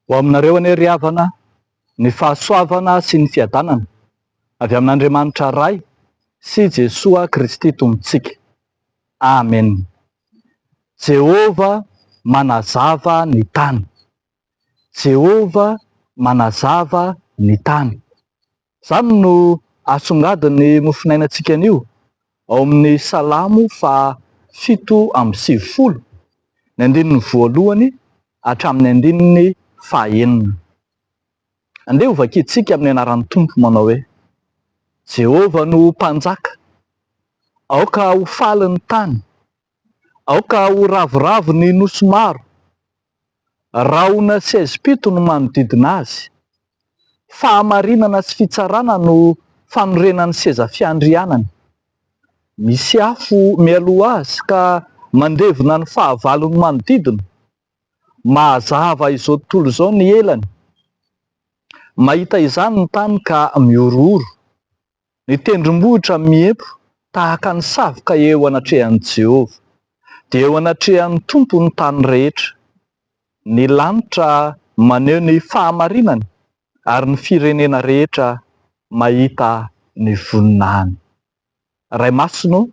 Ho aminareo anie ry havana, ny fahasoavana sy ny fiadanana avy amin'Andriamanitra Ray sy Jesoa Kristy Tompontsika. Amen. Jehova manazava ny tany. Jehova manazava ny tany. Izany no asongadiny mofinainantsika anio ao amin'ny Salamo 7:50, ny andininy voalohany hatramin'ny 9:9. Andeha ho vakiantsika amin'ny anaran'ny Tompo manao hoe: Jehova no mpanjaka, aoka ho faly ny tany, aoka ho ravoravo ny nosy maro. Rahona sy ezipito no manodidina azy, fahamarinana sy fitsarana no fanorenany seza fiandrianany. Misy afo mialoha azy ka mandevona ny fahavalony manodidina. Mahazava izao tontolo izao ny elany, mahita izany ny tany ka miorooro. Ny tendrombohitra miempo tahaka ny savoka eo anatrehan'i Jehova, dia eo anatrehan'ny Tompo ny tany rehetra. Ny lanitra maneho ny fahamarinany ary ny firenena rehetra mahita ny voninahiny. Ray Masino,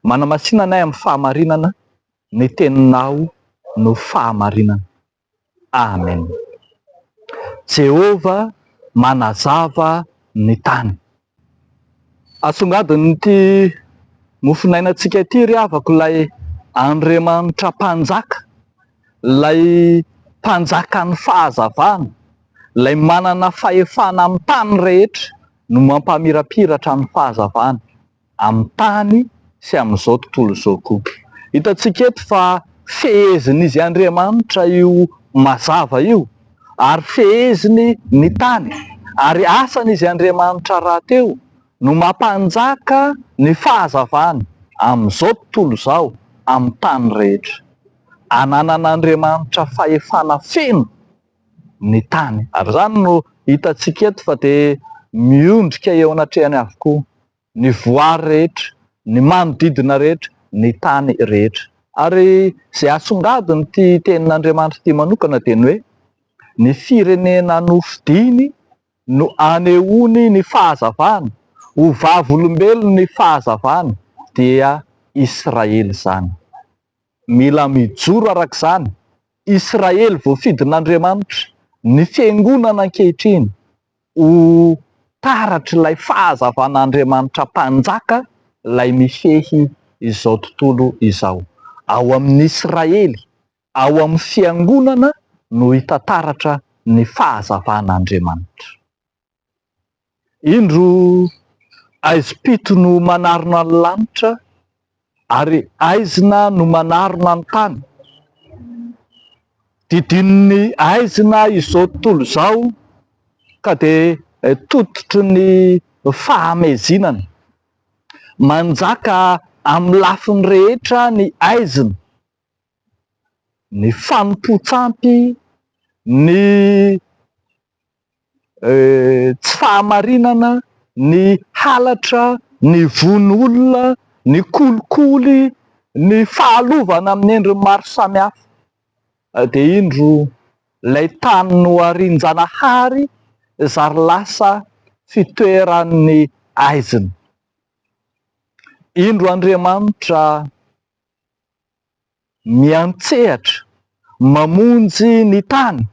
manamasina anay amin'ny fahamarinana, ny teninao no fahamarinana. Amen. Jehova manazava ny tany. Asongadin'ity mofinainantsika ity ry havako ilay Andriamanitra mpanjaka, ilay mpanjakan'ny fahazavana, ilay manana fahefana amin'ny tany rehetra no mampamirapiratra ny fahazavana amin'ny tany sy amin'izao tontolo izao koa. Hitantsika eto fa fehezin'izy Andriamanitra io mazava io, ary feheziny ny tany, ary asan'izy Andriamanitra rahateo no mampanjaka ny fahazavana amin'izao tontolo izao, amin'ny tany rehetra. Ananan'Andriamanitra fahefana feno ny tany, ary izany no hitantsika eto fa dia miondrika eo anatrehany avokoa ny voary rehetra, ny manodidina rehetra, ny tany rehetra. Ary izay asongadiny ity tenin'Andriamanitra ity manokana dia ny hoe: ny firenena nofidiny no anehoany ny fahazavana, ho vavolombelona ny fahazavana, dia Israely izany. Mila mijoro arak'izany, Israely voafidin'Andriamanitra, ny fiangonana ankehitriny ho taratry ilay fahazavan'Andriamanitra mpanjaka, ilay mifehy izao tontolo izao. Ao amin'ny Israely, ao amin'ny fiangonana no hita taratra ny fahazavan'Andriamanitra. Indro aizipito no manarona ny lanitra, ary aizina no manarona ny tany. Didin'ny aizina izao tontolo izao ka dia tototry ny fahamezinana. Manjaka amin'ny lafiny rehetra ny aizina, ny fanompo-tsampy, ny tsy fahamarinana, ny halatra, ny von'olona, ny kolikoly, ny fahalovana amin'ny endriny maro samihafa. Dia indro ilay tany no arinjanahary zary lasa fitoeran'ny aizina. Indro Andriamanitra miantsehatra mamonjy ny tany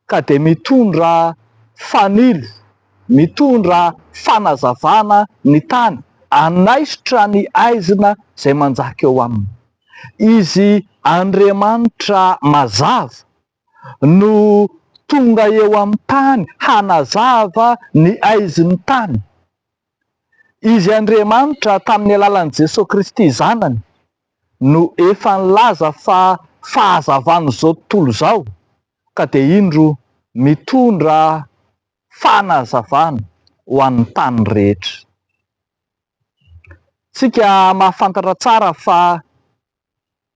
ka dia mitondra fanilo, mitondra fanazavana ny tany, anaisotra ny aizina izay manjaka eo aminy. Izy Andriamanitra mazava no tonga eo amin'ny tany hanazava ny aizin'ny tany. Izy Andriamanitra tamin'ny alalan'i Jesosy Kristy zanany no efa nilaza fa fahazavan'izao tontolo izao, ka dia indro mitondra fanazavana ho an'ny tany rehetra. Tsika mahafantatra tsara fa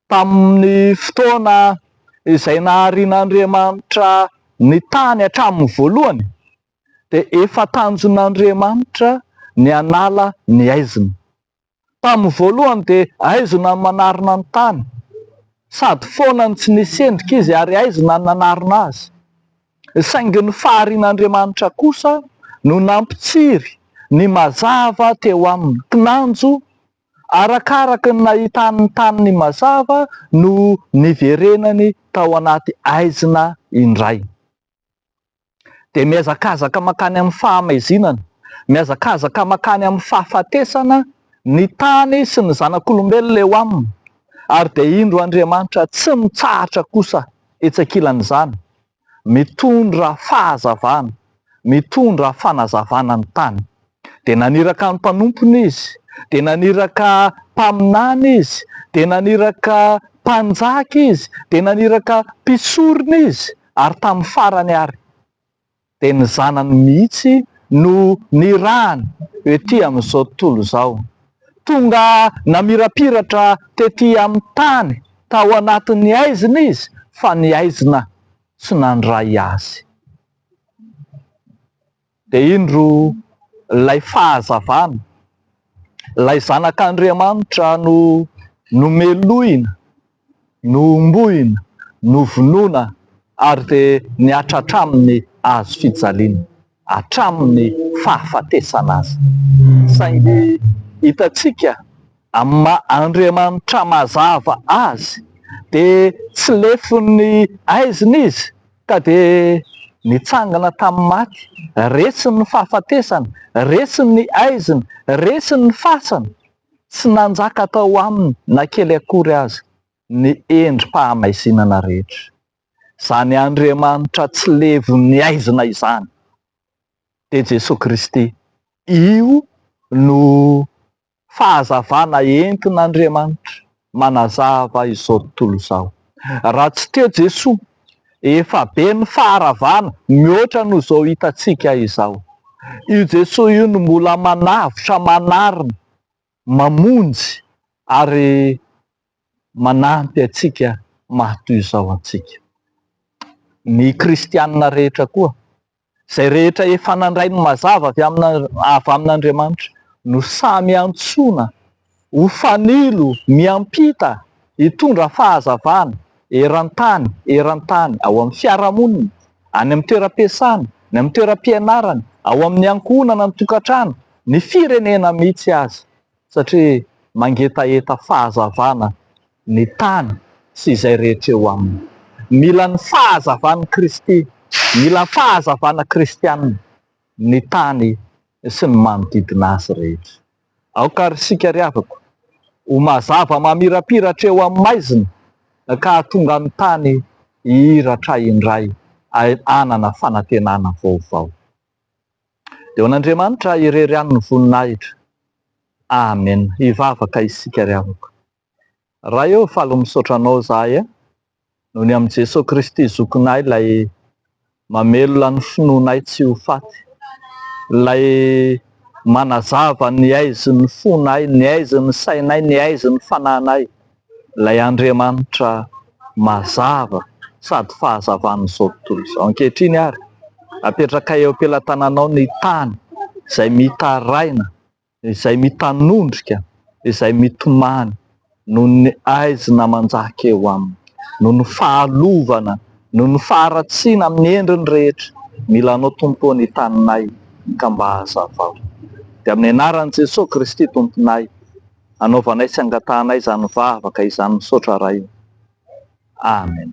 tamin'ny fotoana izay naharian'Andriamanitra ny tany hatramin'ny voalohany, dia efa tanjon'Andriamanitra ny anala ny aizina. Tamin'ny voalohany dia aizina ny manarona ny tany, sady foana ny tsy nisy endrika izy ary aizina ny nanarona azy. saingy ny faharin'Andriamanitra kosa no nampitsiry ny mazava teo aminy. Kinanjo arakaraka ny nahitany tany ny mazava no niverenany tao anaty aizina indray. Dia miazakazaka makany amin'ny fahamaizinana, miazakazaka makany amin'ny fahafatesana ny tany sy ny zanak'olombelona eo aminy. Ary dia indro Andriamanitra tsy mitsahatra kosa etsakilan'izany, mitondra fahazavana, mitondra fanazavana ny tany. Dia naniraka ny mpanompony izy, dia naniraka mpaminany izy, dia naniraka mpanjaka izy, dia naniraka mpisorona izy, ary tamin'ny farany ary dia ny zanany mihitsy no nirahany ety amin'izao tontolo izao. Tonga namirapiratra tety amin'ny tany tao anatin'ny aizina izy, fa ny aizina tsy nandray azy. Dia indro ilay fahazavana, ilay zanak'Andriamanitra no nomelohina, nombohina, novonoina, ary dia niatra hatramin'ny hazo fijaliana, hatramin'ny fahafatesana azy. Saingy hitantsika amin'ny Andriamanitra mazava azy dia tsy lefin'ny aizina izy ka dia nitsangana tamin'ny maty, resiny ny fahafatesana, resiny ny aizina, resiny ny fasana, tsy nanjaka tao aminy na kely akory azy ny endrim-pahamaizinana rehetra. Izany Andriamanitra tsy levon'ny aizina izany dia Jesosy Kristy, io no fahazavana entin'Andriamanitra manazava izao tontolo izao. Raha tsy teo Jesosy, efa be ny faharavana mihoatra no izao hitantsika izao. Io Jesosy io no mbola manavotra, manarina, mamonjy ary manampy antsika mahatoy izao antsika. Ny kristianina rehetra koa, izay rehetra efa nandray ny mazava avy amin'Andriamanitra, no samy antsoina ho fanilo, miampita, hitondra fahazavana eran-tany, eran-tany, ao amin'ny fiarahamonina, any amin'ny toeram-piasana, ny amin'ny toeram-pianarana, ao amin'ny ankohonana, ny tokantrano, ny firenena mihitsy aza, satria mangetaeta fahazavana ny tany sy izay rehetra eo aminy. Mila ny fahazavan'i Kristy, mila fahazavana kristianina ny tany sy ny manodidina azy rehetra. Aoka ary isika ry havako, ho mazava mamirapiratra eo amin'ny maizina ka hahatonga ny tany hiratra indray, hanana fanantenana vaovao. Dia hoan'Andriamanitra irery ihany ny voninahitra. Amen. Hivavaka isika ry havako. Raha eo falo misaotra anao zahay noho ny amin'i Jesosy Kristy zokinay ilay mamelona ny finoanay tsy ho faty, ilay manazava ny aizin'ny fonay, ny aizin'ny sainay, ny aizin'ny fanahinay, ilay Andriamanitra mazava sady fahazavan'izao tontolo izao. Ankehitriny ary apetraka eo am-pelantananao ny tany izay mitaraina, izay mitanondrika, izay mitomany noho ny aizina manjaka eo aminy, noho ny fahalovana, noho ny faharatsiana amin'ny endriny rehetra. Mila anao Tompo ny taninay ka mba hazava ao. Dia amin'ny anaran'i Jesosy Kristy Tomponay, anaovanay sy angatahanay izany vavaka izany misaotra iray. Amen.